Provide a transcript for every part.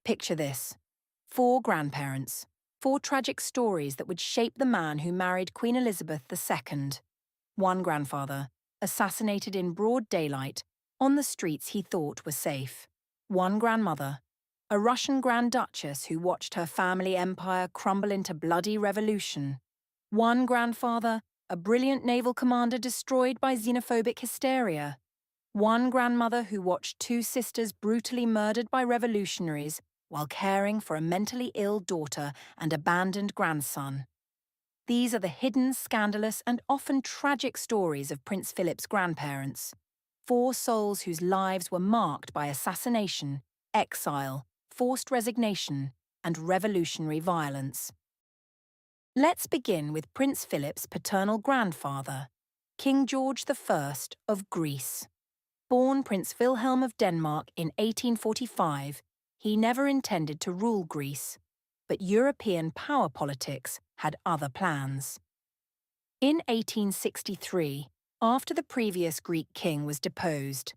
Picture this. 4 grandparents, 4 tragic stories that would shape the man who married Queen Elizabeth II. One grandfather, assassinated in broad daylight, on the streets he thought were safe. One grandmother, a Russian Grand Duchess who watched her family empire crumble into bloody revolution. One grandfather, a brilliant naval commander destroyed by xenophobic hysteria. One grandmother who watched 2 sisters brutally murdered by revolutionaries while caring for a mentally ill daughter and abandoned grandson. These are the hidden, scandalous, and often tragic stories of Prince Philip's grandparents. 4 souls whose lives were marked by assassination, exile, forced resignation, and revolutionary violence. Let's begin with Prince Philip's paternal grandfather, King George I of Greece. Born Prince Wilhelm of Denmark in 1845, he never intended to rule Greece, but European power politics had other plans. In 1863, after the previous Greek king was deposed,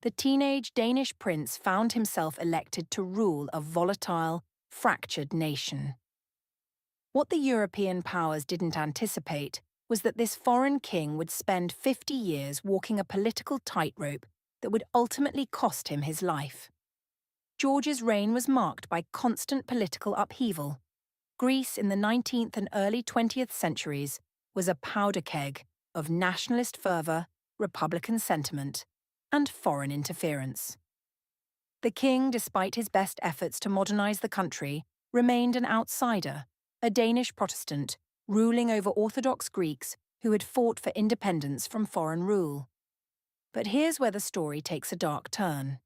the teenage Danish prince found himself elected to rule a volatile, fractured nation. What the European powers didn't anticipate was that this foreign king would spend 50 years walking a political tightrope that would ultimately cost him his life. George's reign was marked by constant political upheaval. Greece in the 19th and early 20th centuries was a powder keg of nationalist fervour, republican sentiment, and foreign interference. The king, despite his best efforts to modernise the country, remained an outsider, a Danish Protestant, ruling over Orthodox Greeks who had fought for independence from foreign rule. But here's where the story takes a dark turn.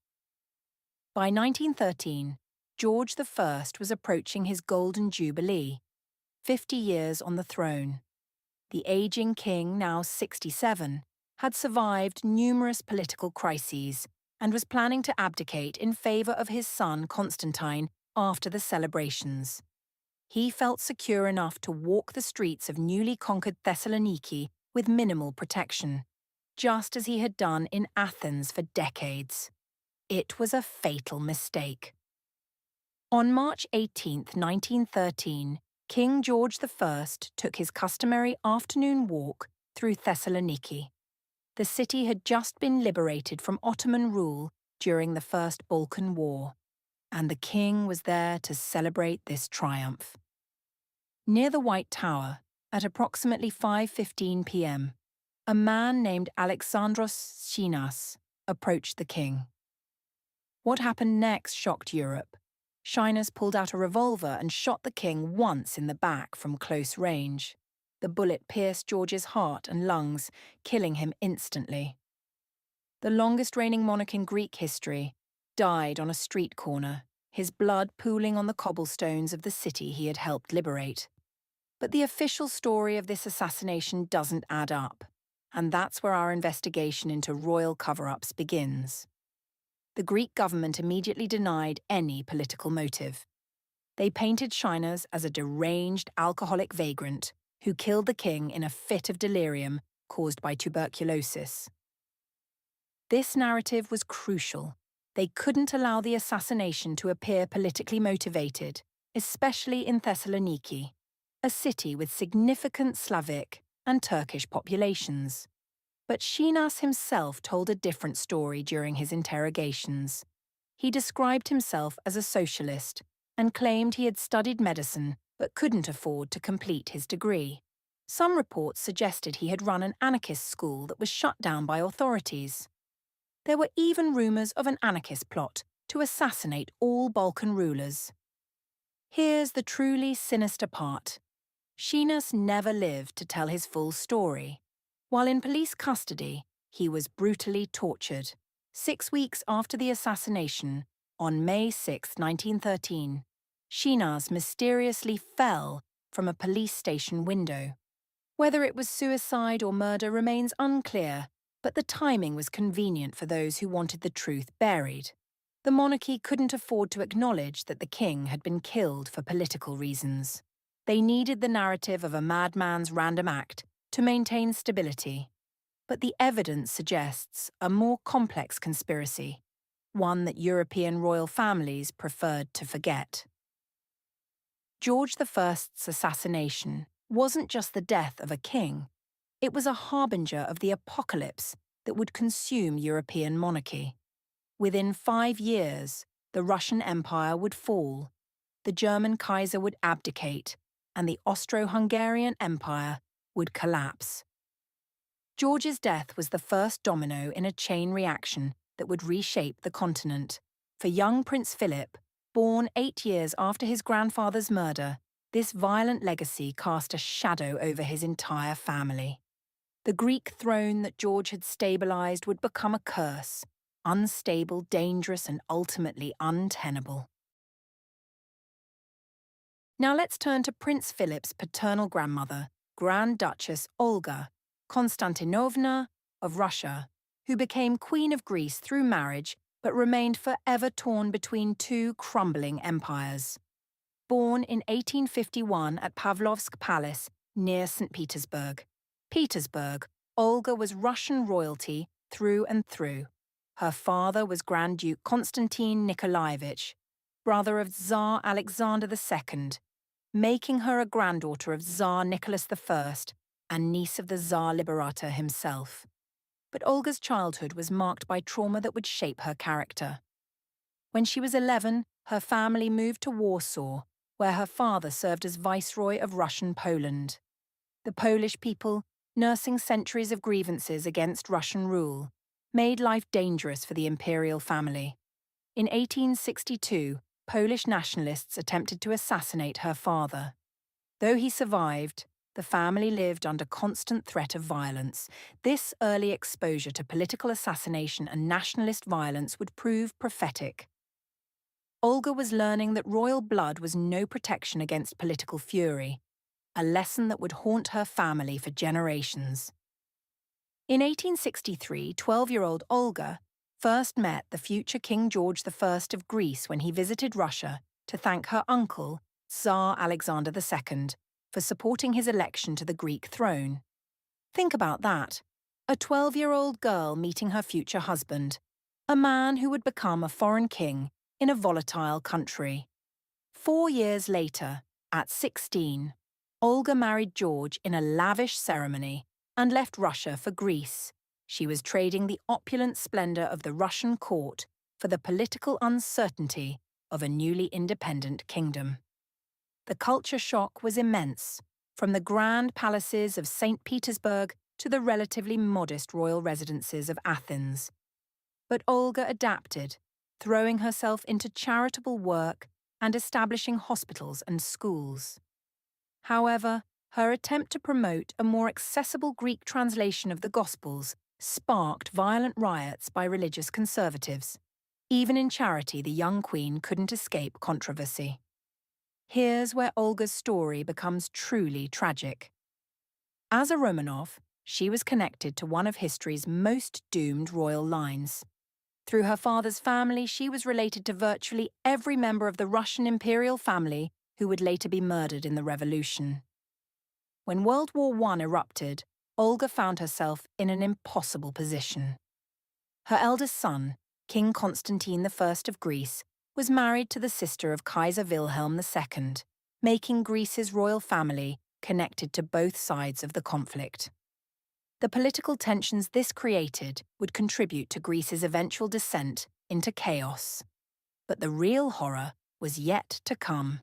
By 1913, George I was approaching his golden jubilee, 50 years on the throne. The ageing king, now 67, had survived numerous political crises and was planning to abdicate in favour of his son Constantine after the celebrations. He felt secure enough to walk the streets of newly conquered Thessaloniki with minimal protection, just as he had done in Athens for decades. It was a fatal mistake. On March 18, 1913, King George I took his customary afternoon walk through Thessaloniki. The city had just been liberated from Ottoman rule during the First Balkan War, and the king was there to celebrate this triumph. Near the White Tower, at approximately 5:15 p.m., a man named Alexandros Shinas approached the king. What happened next shocked Europe. Shinas pulled out a revolver and shot the king once in the back from close range. The bullet pierced George's heart and lungs, killing him instantly. The longest reigning monarch in Greek history died on a street corner, his blood pooling on the cobblestones of the city he had helped liberate. But the official story of this assassination doesn't add up, and that's where our investigation into royal cover-ups begins. The Greek government immediately denied any political motive. They painted Shinas as a deranged alcoholic vagrant who killed the king in a fit of delirium caused by tuberculosis. This narrative was crucial. They couldn't allow the assassination to appear politically motivated, especially in Thessaloniki, a city with significant Slavic and Turkish populations. But Shinas himself told a different story during his interrogations. He described himself as a socialist and claimed he had studied medicine but couldn't afford to complete his degree. Some reports suggested he had run an anarchist school that was shut down by authorities. There were even rumours of an anarchist plot to assassinate all Balkan rulers. Here's the truly sinister part. Shinas never lived to tell his full story. While in police custody, he was brutally tortured. 6 weeks after the assassination, on May 6, 1913, Shinas mysteriously fell from a police station window. Whether it was suicide or murder remains unclear, but the timing was convenient for those who wanted the truth buried. The monarchy couldn't afford to acknowledge that the king had been killed for political reasons. They needed the narrative of a madman's random act to maintain stability. But the evidence suggests a more complex conspiracy, one that European royal families preferred to forget. George I's assassination wasn't just the death of a king, it was a harbinger of the apocalypse that would consume European monarchy. Within 5 years, the Russian Empire would fall, the German Kaiser would abdicate, and the Austro-Hungarian Empire would collapse. George's death was the first domino in a chain reaction that would reshape the continent. For young Prince Philip, born 8 years after his grandfather's murder, this violent legacy cast a shadow over his entire family. The Greek throne that George had stabilized would become a curse, unstable, dangerous, and ultimately untenable. Now let's turn to Prince Philip's paternal grandmother, Grand Duchess Olga, Konstantinovna of Russia, who became Queen of Greece through marriage but remained forever torn between two crumbling empires. Born in 1851 at Pavlovsk Palace near St. Petersburg, Olga was Russian royalty through and through. Her father was Grand Duke Konstantin Nikolaevich, brother of Tsar Alexander II, making her a granddaughter of Tsar Nicholas I and niece of the Tsar Liberator himself. But Olga's childhood was marked by trauma that would shape her character. When she was 11, her family moved to Warsaw, where her father served as Viceroy of Russian Poland. The Polish people, nursing centuries of grievances against Russian rule, made life dangerous for the imperial family. In 1862, Polish nationalists attempted to assassinate her father. Though he survived, the family lived under constant threat of violence. This early exposure to political assassination and nationalist violence would prove prophetic. Olga was learning that royal blood was no protection against political fury, a lesson that would haunt her family for generations. In 1863, 12-year-old Olga first met the future King George I of Greece when he visited Russia to thank her uncle, Tsar Alexander II, for supporting his election to the Greek throne. Think about that. A 12-year-old girl meeting her future husband, a man who would become a foreign king in a volatile country. 4 years later, at 16, Olga married George in a lavish ceremony and left Russia for Greece. She was trading the opulent splendor of the Russian court for the political uncertainty of a newly independent kingdom. The culture shock was immense, from the grand palaces of St. Petersburg to the relatively modest royal residences of Athens. But Olga adapted, throwing herself into charitable work and establishing hospitals and schools. However, her attempt to promote a more accessible Greek translation of the Gospels sparked violent riots by religious conservatives. Even in charity, the young queen couldn't escape controversy. Here's where Olga's story becomes truly tragic. As a Romanov, she was connected to one of history's most doomed royal lines. Through her father's family, she was related to virtually every member of the Russian imperial family who would later be murdered in the revolution. When World War I erupted, Olga found herself in an impossible position. Her eldest son, King Constantine I of Greece, was married to the sister of Kaiser Wilhelm II, making Greece's royal family connected to both sides of the conflict. The political tensions this created would contribute to Greece's eventual descent into chaos. But the real horror was yet to come.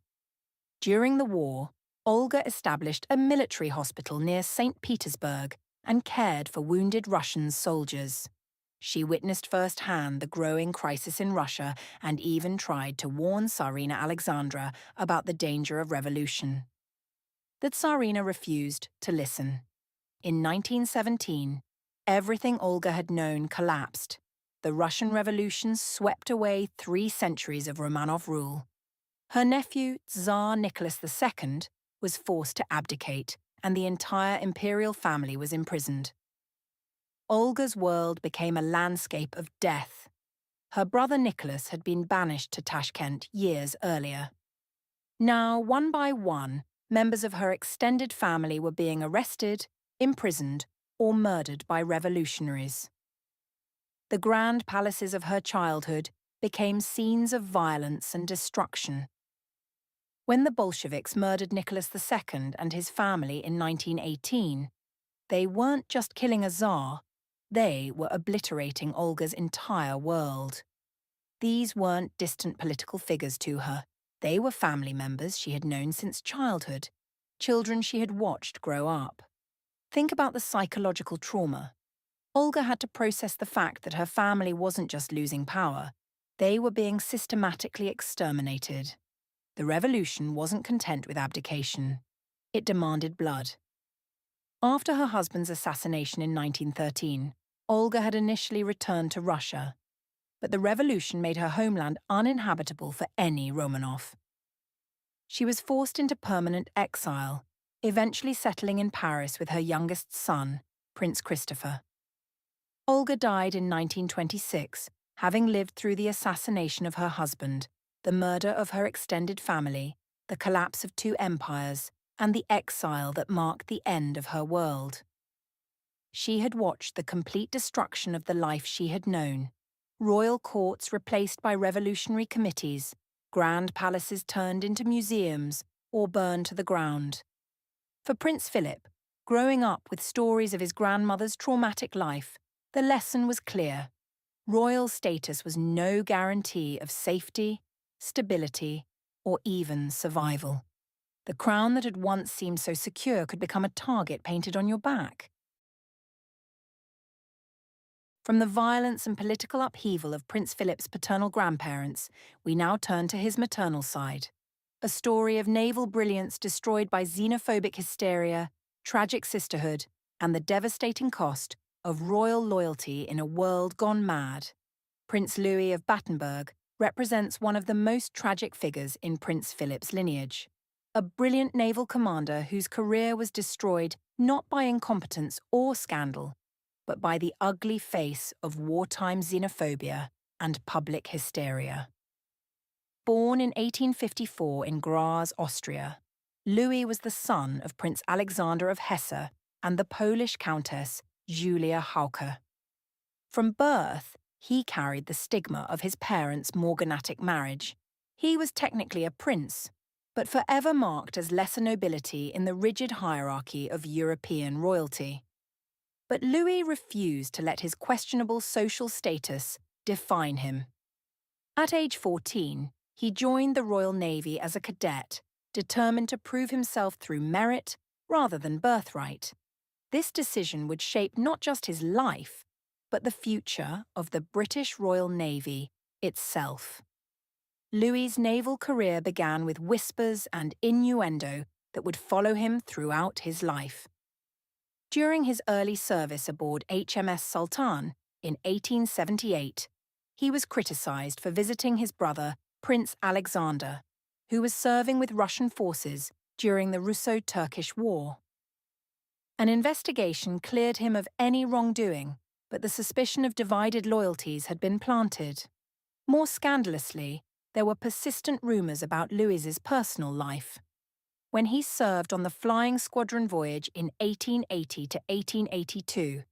During the war, Olga established a military hospital near St. Petersburg and cared for wounded Russian soldiers. She witnessed firsthand the growing crisis in Russia and even tried to warn Tsarina Alexandra about the danger of revolution. The Tsarina refused to listen. In 1917, everything Olga had known collapsed. The Russian Revolution swept away 3 centuries of Romanov rule. Her nephew, Tsar Nicholas II, was forced to abdicate, and the entire imperial family was imprisoned. Olga's world became a landscape of death. Her brother Nicholas had been banished to Tashkent years earlier. Now, one by one, members of her extended family were being arrested, imprisoned, or murdered by revolutionaries. The grand palaces of her childhood, became scenes of violence and destruction. When the Bolsheviks murdered Nicholas II and his family in 1918, they weren't just killing a Tsar, they were obliterating Olga's entire world. These weren't distant political figures to her. They were family members she had known since childhood, children she had watched grow up. Think about the psychological trauma. Olga had to process the fact that her family wasn't just losing power, they were being systematically exterminated. The revolution wasn't content with abdication. It demanded blood. After her husband's assassination in 1913, Olga had initially returned to Russia, but the revolution made her homeland uninhabitable for any Romanov. She was forced into permanent exile, eventually settling in Paris with her youngest son, Prince Christopher. Olga died in 1926, having lived through the assassination of her husband, the murder of her extended family, the collapse of two empires, and the exile that marked the end of her world. She had watched the complete destruction of the life she had known, royal courts replaced by revolutionary committees, grand palaces turned into museums or burned to the ground. For Prince Philip, growing up with stories of his grandmother's traumatic life, the lesson was clear. Royal status was no guarantee of safety, stability, or even survival. The crown that had once seemed so secure could become a target painted on your back. From the violence and political upheaval of Prince Philip's paternal grandparents, we now turn to his maternal side. A story of naval brilliance destroyed by xenophobic hysteria, tragic sisterhood, and the devastating cost of royal loyalty in a world gone mad. Prince Louis of Battenberg represents one of the most tragic figures in Prince Philip's lineage. A brilliant naval commander whose career was destroyed not by incompetence or scandal, but by the ugly face of wartime xenophobia and public hysteria. Born in 1854 in Graz, Austria, Louis was the son of Prince Alexander of Hesse and the Polish Countess Julia Hauke. From birth, he carried the stigma of his parents' morganatic marriage. He was technically a prince, but forever marked as lesser nobility in the rigid hierarchy of European royalty. But Louis refused to let his questionable social status define him. At age 14, he joined the Royal Navy as a cadet, determined to prove himself through merit rather than birthright. This decision would shape not just his life, but the future of the British Royal Navy itself. Louis's naval career began with whispers and innuendo that would follow him throughout his life. During his early service aboard HMS Sultan in 1878, he was criticised for visiting his brother, Prince Alexander, who was serving with Russian forces during the Russo-Turkish War. An investigation cleared him of any wrongdoing, but the suspicion of divided loyalties had been planted. More scandalously, there were persistent rumours about Louis's personal life. When he served on the Flying Squadron voyage in 1880 to 1882,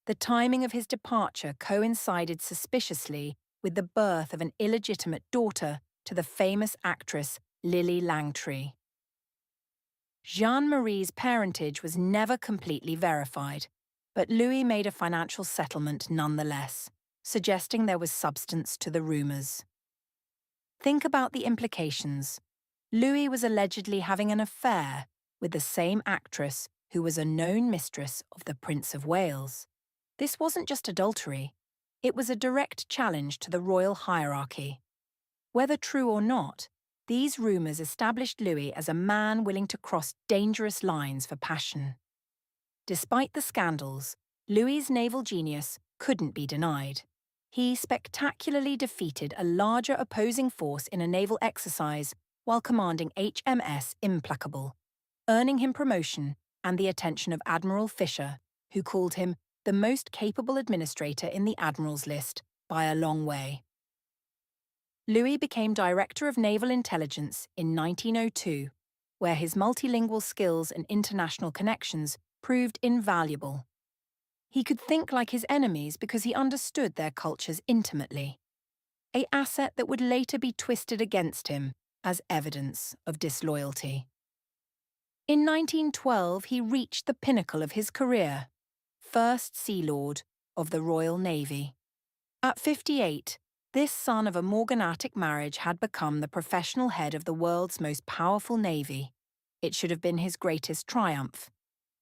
the timing of his departure coincided suspiciously with the birth of an illegitimate daughter to the famous actress Lily Langtry. Jeanne-Marie's parentage was never completely verified, but Louis made a financial settlement nonetheless, suggesting there was substance to the rumours. Think about the implications. Louis was allegedly having an affair with the same actress who was a known mistress of the Prince of Wales. This wasn't just adultery, it was a direct challenge to the royal hierarchy. Whether true or not, these rumours established Louis as a man willing to cross dangerous lines for passion. Despite the scandals, Louis's naval genius couldn't be denied. He spectacularly defeated a larger opposing force in a naval exercise while commanding HMS Implacable, earning him promotion and the attention of Admiral Fisher, who called him the most capable administrator in the Admirals list by a long way. Louis became Director of Naval Intelligence in 1902, where his multilingual skills and international connections proved invaluable. He could think like his enemies because he understood their cultures intimately. an asset that would later be twisted against him as evidence of disloyalty. In 1912, he reached the pinnacle of his career, First Sea Lord of the Royal Navy. At 58, this son of a morganatic marriage had become the professional head of the world's most powerful navy. It should have been his greatest triumph.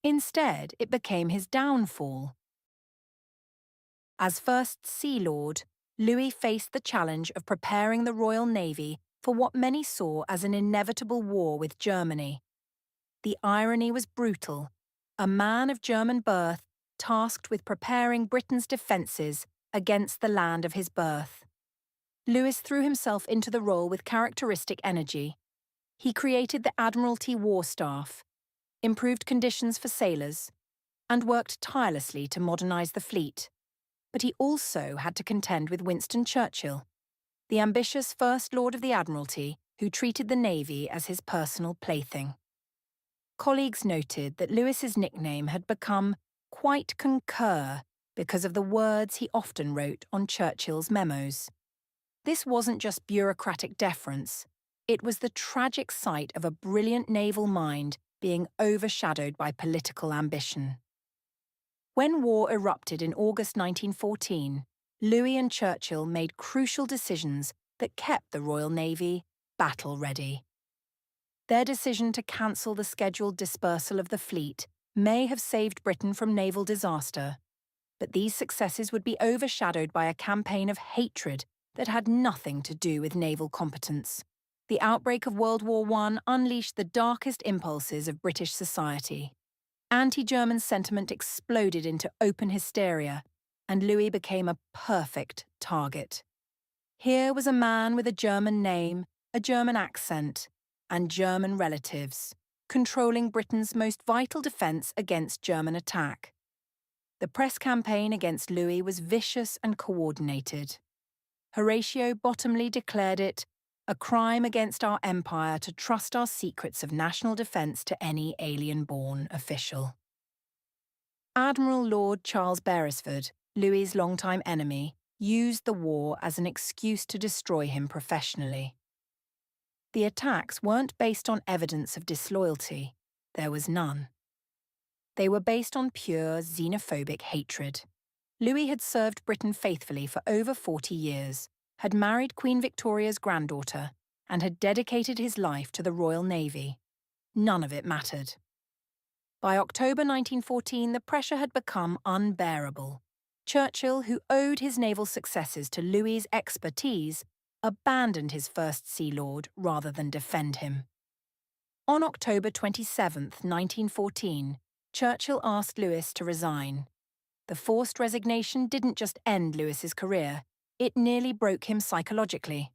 Instead, it became his downfall. As First Sea Lord, Louis faced the challenge of preparing the Royal Navy for what many saw as an inevitable war with Germany. The irony was brutal. A man of German birth tasked with preparing Britain's defences against the land of his birth. Louis threw himself into the role with characteristic energy. He created the Admiralty War Staff, improved conditions for sailors, and worked tirelessly to modernise the fleet. But he also had to contend with Winston Churchill, the ambitious First Lord of the Admiralty who treated the Navy as his personal plaything. Colleagues noted that Louis's nickname had become quite concur because of the words he often wrote on Churchill's memos. This wasn't just bureaucratic deference, it was the tragic sight of a brilliant naval mind being overshadowed by political ambition. When war erupted in August 1914, Louis and Churchill made crucial decisions that kept the Royal Navy battle-ready. Their decision to cancel the scheduled dispersal of the fleet may have saved Britain from naval disaster, but these successes would be overshadowed by a campaign of hatred that had nothing to do with naval competence. The outbreak of World War I unleashed the darkest impulses of British society. Anti-German sentiment exploded into open hysteria, and Louis became a perfect target. Here was a man with a German name, a German accent, and German relatives, controlling Britain's most vital defence against German attack. The press campaign against Louis was vicious and coordinated. Horatio Bottomley declared it a crime against our empire to trust our secrets of national defence to any alien-born official. Admiral Lord Charles Beresford, Louis's longtime enemy, used the war as an excuse to destroy him professionally. The attacks weren't based on evidence of disloyalty. There was none. They were based on pure xenophobic hatred. Louis had served Britain faithfully for over 40 years, had married Queen Victoria's granddaughter, and had dedicated his life to the Royal Navy. None of it mattered. By October 1914, the pressure had become unbearable. Churchill, who owed his naval successes to Louis's expertise, abandoned his First Sea Lord rather than defend him. On October 27, 1914, Churchill asked Louis to resign. The forced resignation didn't just end Louis's career, it nearly broke him psychologically.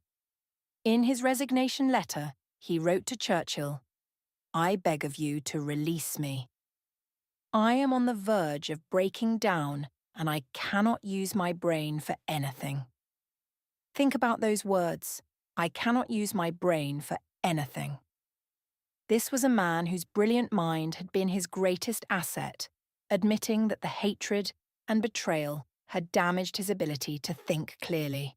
In his resignation letter, he wrote to Churchill, "I beg of you to release me. I am on the verge of breaking down and I cannot use my brain for anything." Think about those words. I cannot use my brain for anything. This was a man whose brilliant mind had been his greatest asset, admitting that the hatred and betrayal had damaged his ability to think clearly.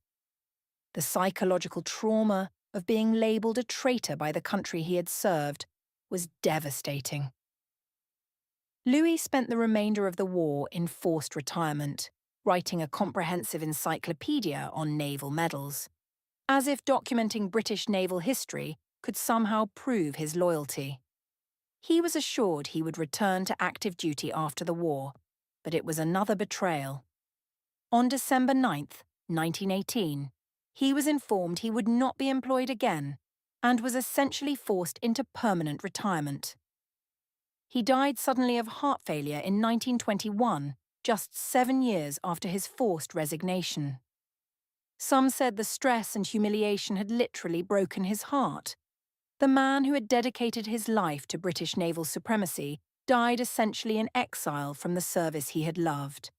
The psychological trauma of being labelled a traitor by the country he had served was devastating. Louis spent the remainder of the war in forced retirement, writing a comprehensive encyclopedia on naval medals, as if documenting British naval history could somehow prove his loyalty. He was assured he would return to active duty after the war, but it was another betrayal. On December 9th, 1918, he was informed he would not be employed again and was essentially forced into permanent retirement. He died suddenly of heart failure in 1921, just 7 years after his forced resignation. Some said the stress and humiliation had literally broken his heart. The man who had dedicated his life to British naval supremacy died essentially in exile from the service he had loved.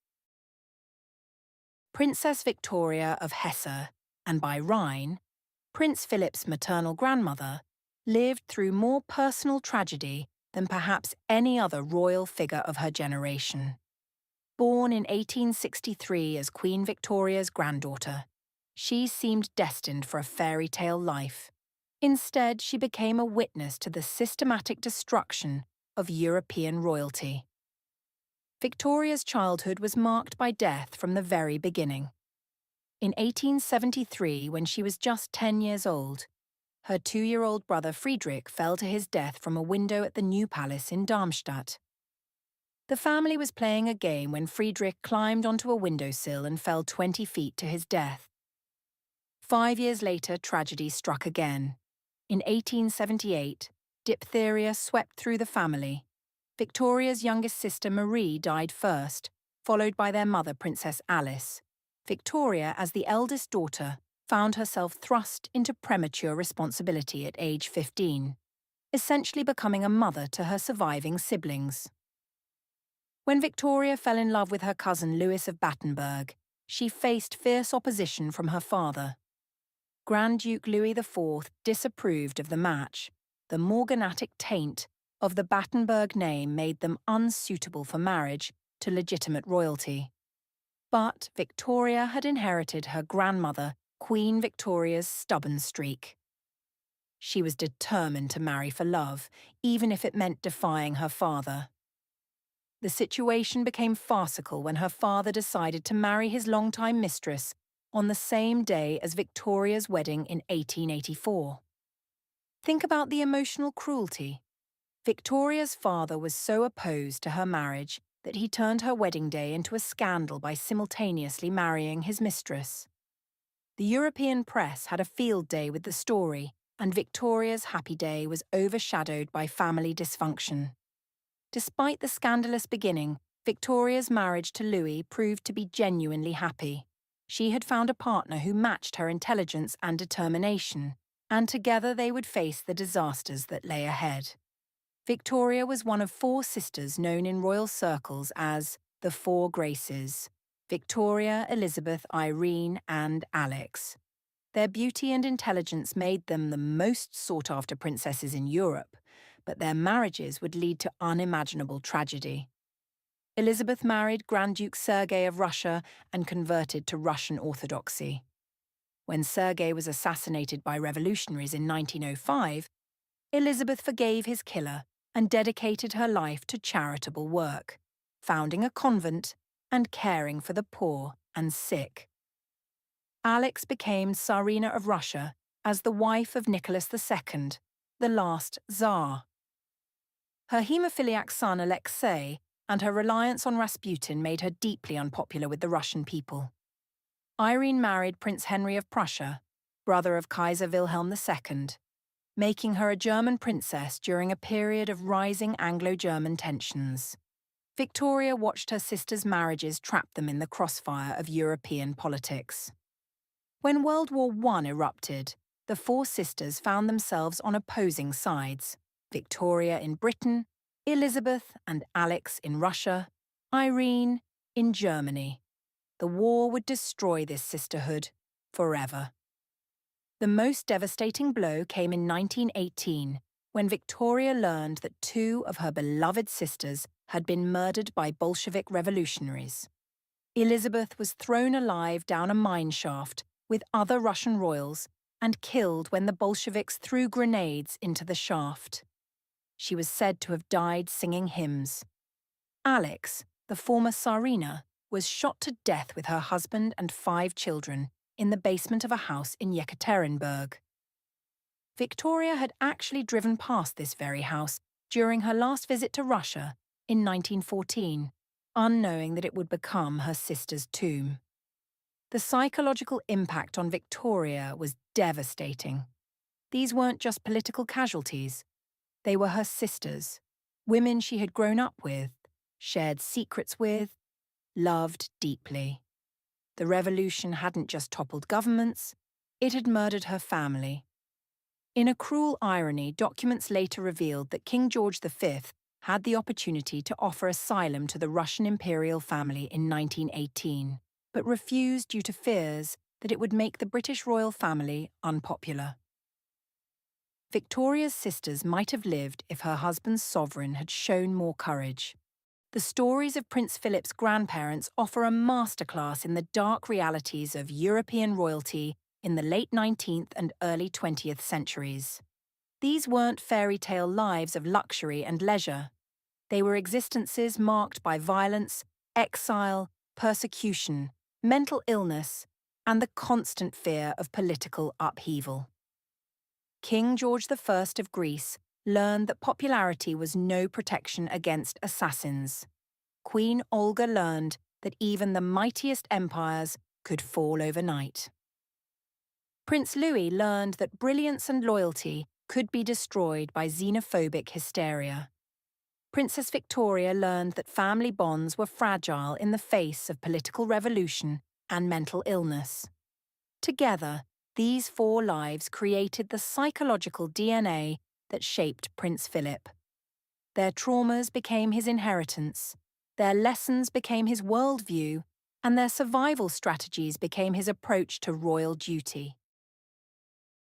Princess Victoria of Hesse, and by Rhine, Prince Philip's maternal grandmother, lived through more personal tragedy than perhaps any other royal figure of her generation. Born in 1863 as Queen Victoria's granddaughter, She seemed destined for a fairy tale life. Instead, she became a witness to the systematic destruction of European royalty. Victoria's childhood was marked by death from the very beginning. In 1873, when she was just 10 years old, her 2-year-old brother Friedrich fell to his death from a window at the New Palace in Darmstadt. The family was playing a game when Friedrich climbed onto a windowsill and fell 20 feet to his death. 5 years later, tragedy struck again. In 1878, diphtheria swept through the family. Victoria's youngest sister Marie died first, followed by their mother, Princess Alice. Victoria, as the eldest daughter, found herself thrust into premature responsibility at age 15, essentially becoming a mother to her surviving siblings. When Victoria fell in love with her cousin Louis of Battenberg, she faced fierce opposition from her father. Grand Duke Louis IV disapproved of the match. The morganatic taint of the Battenberg name made them unsuitable for marriage to legitimate royalty. But Victoria had inherited her grandmother, Queen Victoria's stubborn streak. She was determined to marry for love, even if it meant defying her father. The situation became farcical when her father decided to marry his longtime mistress on the same day as Victoria's wedding in 1884. Think about the emotional cruelty. Victoria's father was so opposed to her marriage that he turned her wedding day into a scandal by simultaneously marrying his mistress. The European press had a field day with the story, and Victoria's happy day was overshadowed by family dysfunction. Despite the scandalous beginning, Victoria's marriage to Louis proved to be genuinely happy. She had found a partner who matched her intelligence and determination, and together they would face the disasters that lay ahead. Victoria was one of 4 sisters known in royal circles as the Four Graces: Victoria, Elizabeth, Irene, and Alex. Their beauty and intelligence made them the most sought-after princesses in Europe, but their marriages would lead to unimaginable tragedy. Elizabeth married Grand Duke Sergei of Russia and converted to Russian Orthodoxy. When Sergei was assassinated by revolutionaries in 1905, Elizabeth forgave his killer and dedicated her life to charitable work, founding a convent and caring for the poor and sick. Alex became Tsarina of Russia as the wife of Nicholas II, the last Tsar. Her haemophiliac son Alexei and her reliance on Rasputin made her deeply unpopular with the Russian people. Irene married Prince Henry of Prussia, brother of Kaiser Wilhelm II, making her a German princess during a period of rising Anglo-German tensions. Victoria watched her sisters' marriages trap them in the crossfire of European politics. When World War I erupted, the 4 sisters found themselves on opposing sides: Victoria in Britain, Elizabeth and Alex in Russia, Irene in Germany. The war would destroy this sisterhood forever. The most devastating blow came in 1918, when Victoria learned that 2 of her beloved sisters had been murdered by Bolshevik revolutionaries. Elizabeth was thrown alive down a mine shaft with other Russian royals and killed when the Bolsheviks threw grenades into the shaft. She was said to have died singing hymns. Alex, the former Tsarina, was shot to death with her husband and 5 children in the basement of a house in Yekaterinburg. Victoria had actually driven past this very house during her last visit to Russia in 1914, unknowing that it would become her sister's tomb. The psychological impact on Victoria was devastating. These weren't just political casualties. They were her sisters, women she had grown up with, shared secrets with, loved deeply. The revolution hadn't just toppled governments, it had murdered her family. In a cruel irony, documents later revealed that King George V had the opportunity to offer asylum to the Russian imperial family in 1918, but refused due to fears that it would make the British royal family unpopular. Victoria's sisters might have lived if her husband's sovereign had shown more courage. The stories of Prince Philip's grandparents offer a masterclass in the dark realities of European royalty in the late 19th and early 20th centuries. These weren't fairy tale lives of luxury and leisure. They were existences marked by violence, exile, persecution, mental illness, and the constant fear of political upheaval. King George I of Greece learned that popularity was no protection against assassins. Queen Olga learned that even the mightiest empires could fall overnight. Prince Louis learned that brilliance and loyalty could be destroyed by xenophobic hysteria. Princess Victoria learned that family bonds were fragile in the face of political revolution and mental illness. Together, these four lives created the psychological DNA that shaped Prince Philip. Their traumas became his inheritance, their lessons became his worldview, and their survival strategies became his approach to royal duty.